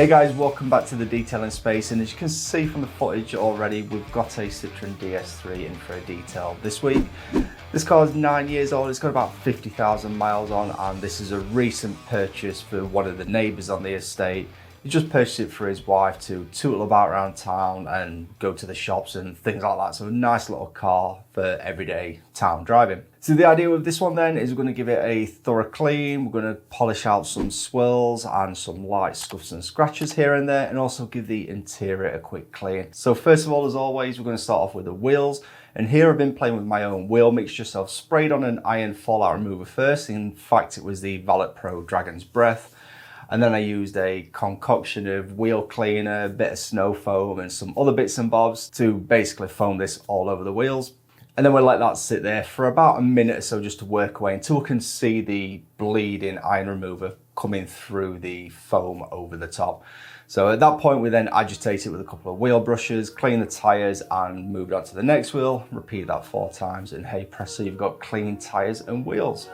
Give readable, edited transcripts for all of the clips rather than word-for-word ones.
Hey guys, welcome back to the detailing space, and as you can see from the footage already, we've got a Citroen DS3 in for a detail this week. This car is 9 years old, it's got about 50,000 miles on, and this is a recent purchase for one of the neighbours on the estate. He just purchased it for his wife to tootle about around town and go to the shops and things like that. So a nice little car for everyday town driving. So the idea with this one then is we're going to give it a thorough clean. We're going to polish out some swirls and some light scuffs and scratches here and there, and also give the interior a quick clean. So first of all, as always, we're going to start off with the wheels. And here I've been playing with my own wheel mixture, so I've sprayed on an iron fallout remover first. In fact, it was the Valet Pro Dragon's Breath. And then I used a concoction of wheel cleaner, a bit of snow foam and some other bits and bobs to basically foam this all over the wheels. And then we'll let that sit there for about a minute or so just to work away until we can see the bleeding iron remover coming through the foam over the top. So at that point we then agitate it with a couple of wheel brushes, clean the tyres and move on to the next wheel. Repeat that 4 times and hey presto, you've got clean tyres and wheels.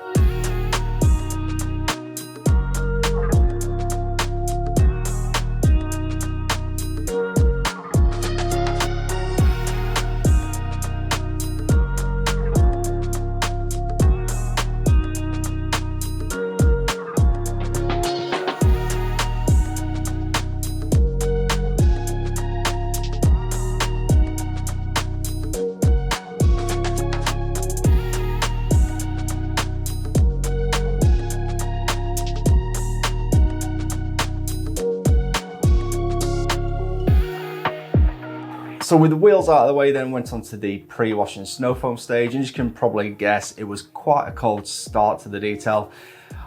So with the wheels out of the way, then went on to the pre-washing snow foam stage, and as you can probably guess, it was quite a cold start to the detail.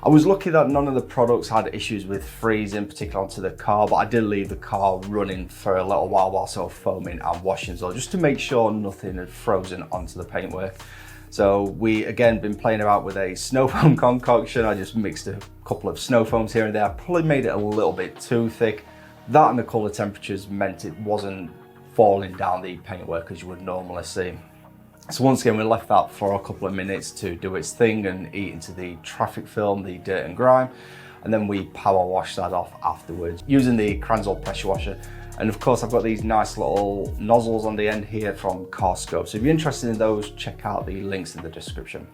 I was lucky that none of the products had issues with freezing, particularly onto the car, but I did leave the car running for a little while whilst I was foaming and washing as well, just to make sure nothing had frozen onto the paintwork. So we again been playing about with a snow foam concoction. I just mixed a couple of snow foams here and there. I probably made it a little bit too thick. That and the colour temperatures meant it wasn't falling down the paintwork as you would normally see. So once again, we left that for a couple of minutes to do its thing and eat into the traffic film, the dirt and grime, and then we power wash that off afterwards using the Kranzel pressure washer. And of course, I've got these nice little nozzles on the end here from Carscope. So if you're interested in those, check out the links in the description.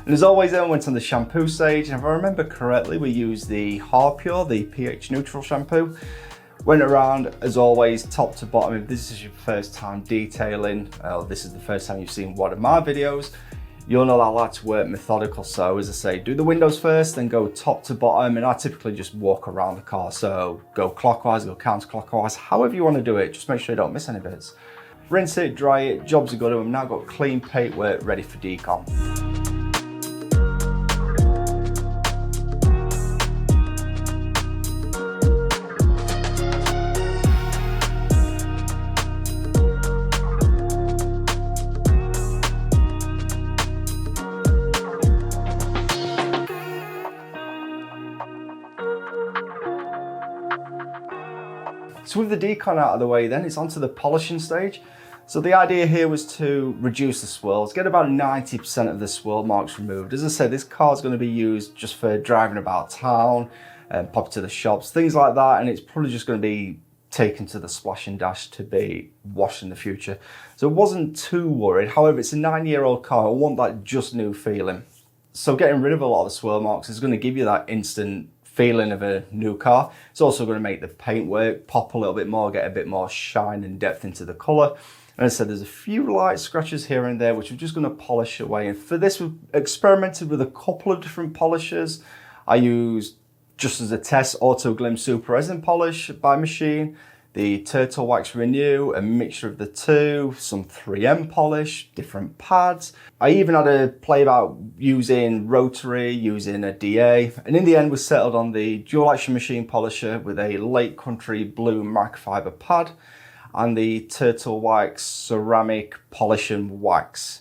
And as always then, went on the shampoo stage, and if I remember correctly, we used the Harpure, the pH neutral shampoo. Went around, as always, top to bottom. If this is your first time detailing, this is the first time you've seen one of my videos, you'll know that I like to work methodical. So as I say, do the windows first, then go top to bottom, and I typically just walk around the car. So go clockwise, go counterclockwise, however you want to do it, just make sure you don't miss any bits. Rinse it, dry it, jobs are good, and we've now got clean paintwork ready for decon. So with the decon out of the way then, it's onto the polishing stage. So the idea here was to reduce the swirls, get about 90% of the swirl marks removed. As I said, this car is going to be used just for driving about town, pop to the shops, things like that, and it's probably just going to be taken to the splash and dash to be washed in the future. So I wasn't too worried. However, it's a 9-year-old car. I want that just new feeling. So getting rid of a lot of the swirl marks is going to give you that instant feeling of a new car. It's also going to make the paintwork pop a little bit more, get a bit more shine and depth into the colour. And as I said, there's a few light scratches here and there, which we're just going to polish away. And for this, we've experimented with a couple of different polishers. I used Just as a test, Auto Glim Super Resin Polish by Machine, the Turtle Wax Renew, a mixture of the two, some 3M polish, different pads. I even had a play about using rotary, using a DA, and in the end we settled on the dual action machine polisher with a Lake Country blue microfiber pad and the Turtle Wax ceramic polish and wax.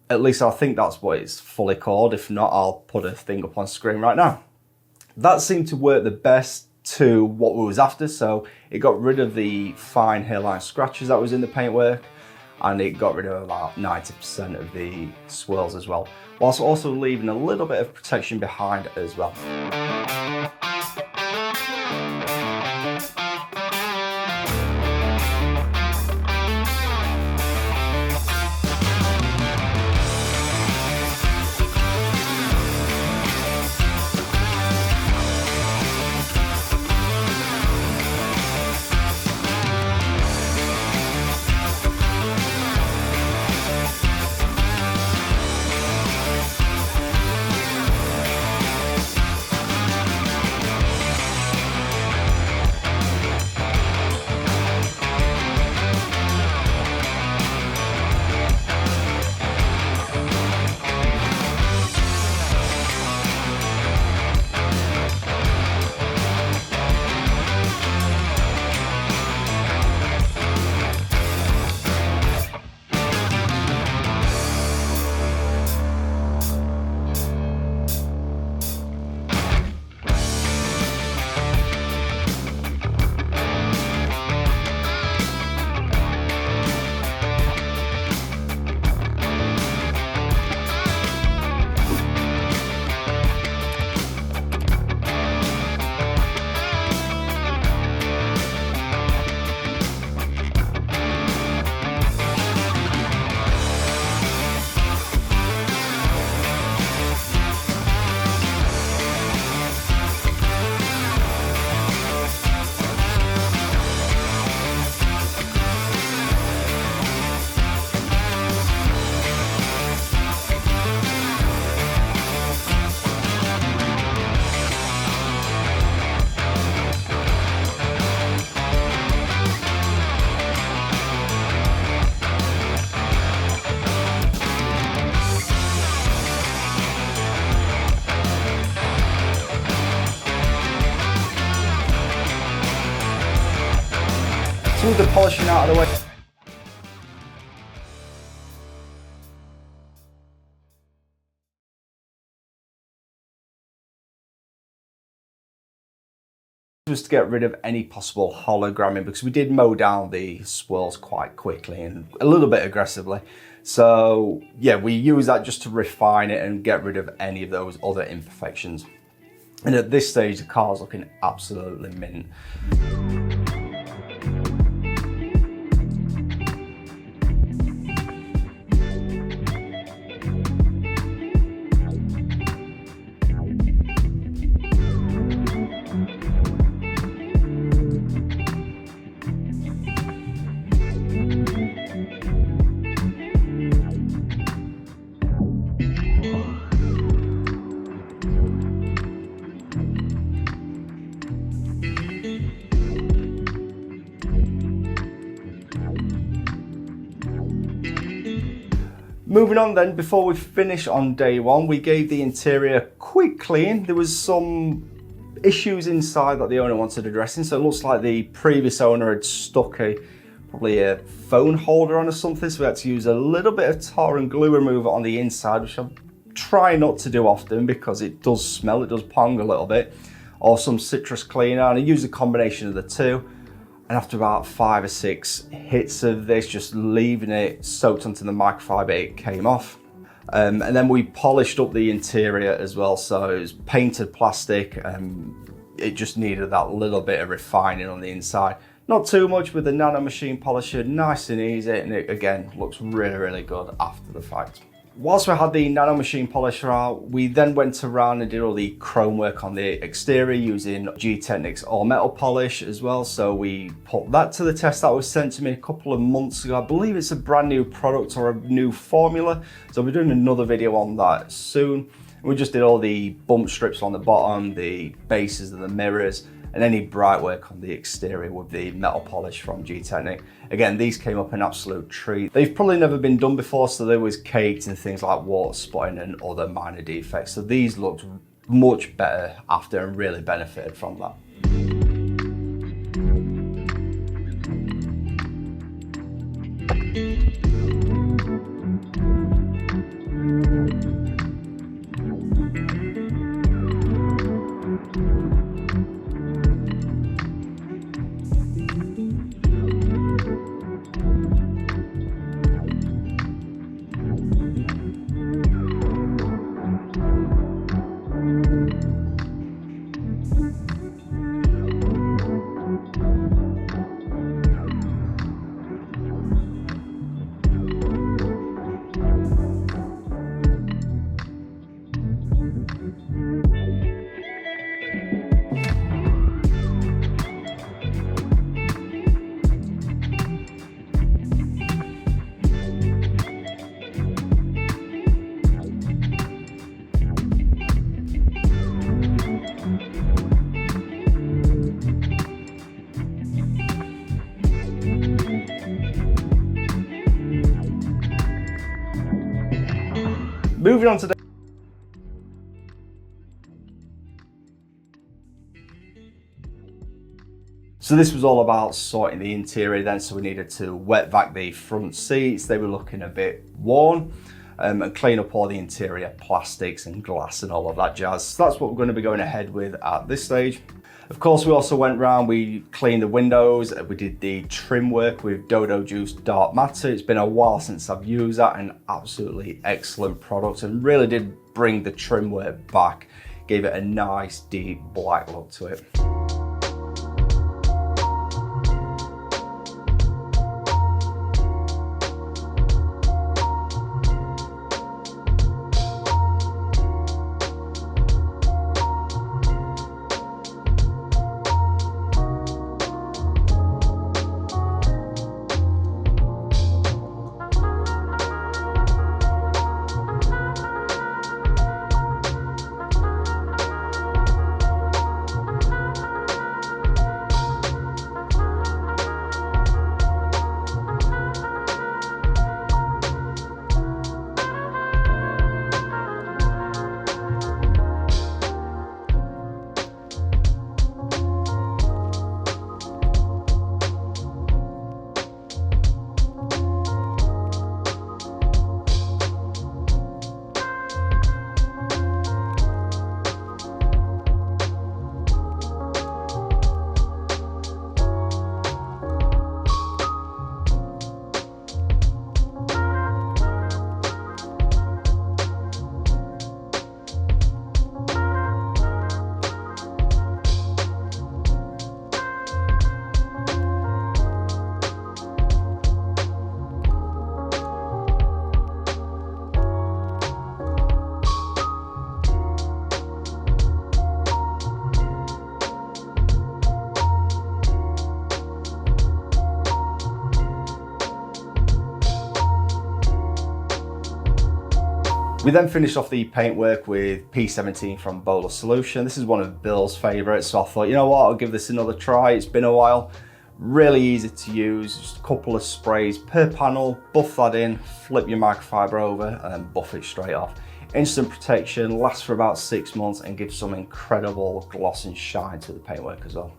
At least I think that's what it's fully called. If not, I'll put a thing up on screen right now. That seemed to work the best to what we was after, so it got rid of the fine hairline scratches that was in the paintwork, and it got rid of about 90% of the swirls as well, whilst also leaving a little bit of protection behind as well. With the polishing out of the way. Was to get rid of any possible hologramming, because we did mow down the swirls quite quickly and a little bit aggressively. So yeah, we use that just to refine it and get rid of any of those other imperfections. And at this stage, the car's looking absolutely mint. Moving on then, before we finish on day one, we gave the interior a quick clean. There was some issues inside that the owner wanted addressing, so it looks like the previous owner had stuck probably a phone holder on or something, so we had to use a little bit of tar and glue remover on the inside, which I try not to do often because it does smell, it does pong a little bit, or some citrus cleaner, and I used a combination of the two. And after about 5 or 6 hits of this, just leaving it soaked onto the microfiber, it came off. And then we polished up the interior as well, so it was painted plastic, and it just needed that little bit of refining on the inside. Not too much with the nano machine polisher, nice and easy, and it again looks really, really good after the fact. Whilst we had the nano machine polisher out, we then went around and did all the chrome work on the exterior using G-Technics all metal polish as well. So we put that to the test. That was sent to me a couple of months ago. I believe it's a brand new product or a new formula. So we're doing another video on that soon. We just did all the bump strips on the bottom, the bases of the mirrors, and any bright work on the exterior with the metal polish from G-Technic. Again, these came up an absolute treat. They've probably never been done before, so there was caked and things like water spotting and other minor defects. So these looked much better after and really benefited from that. Moving on to the So this was all about sorting the interior then, so we needed to wet vac the front seats. They were looking a bit worn, and clean up all the interior plastics and glass and all of that jazz. So that's what we're going to be going ahead with at this stage. Of course, we also went round, we cleaned the windows, we did the trim work with Dodo Juice Dark Matter. It's been a while since I've used that, and absolutely excellent product, and really did bring the trim work back, gave it a nice deep black look to it. We then finished off the paintwork with P17 from Bowler Solution. This is one of Bill's favourites, so I thought, you know what, I'll give this another try. It's been a while. Really easy to use, just a couple of sprays per panel, buff that in, flip your microfiber over and then buff it straight off. Instant protection, lasts for about 6 months and gives some incredible gloss and shine to the paintwork as well.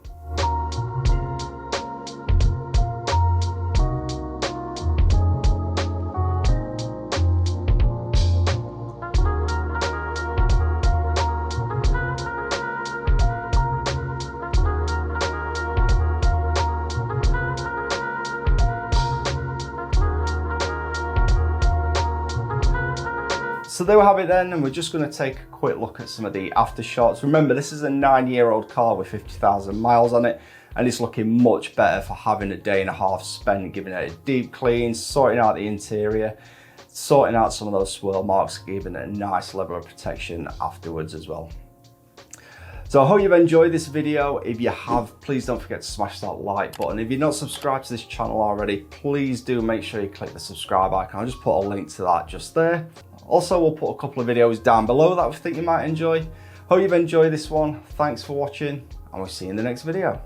So there we have it then, and we're just going to take a quick look at some of the after shots. Remember, this is a 9-year-old car with 50,000 miles on it, and it's looking much better for having a day and a half spent giving it a deep clean, sorting out the interior, sorting out some of those swirl marks, giving it a nice level of protection afterwards as well. So I hope you've enjoyed this video. If you have, please don't forget to smash that like button. If you're not subscribed to this channel already, please do make sure you click the subscribe icon. I'll just put a link to that just there. Also, we'll put a couple of videos down below that we think you might enjoy. Hope you've enjoyed this one. Thanks for watching, and we'll see you in the next video.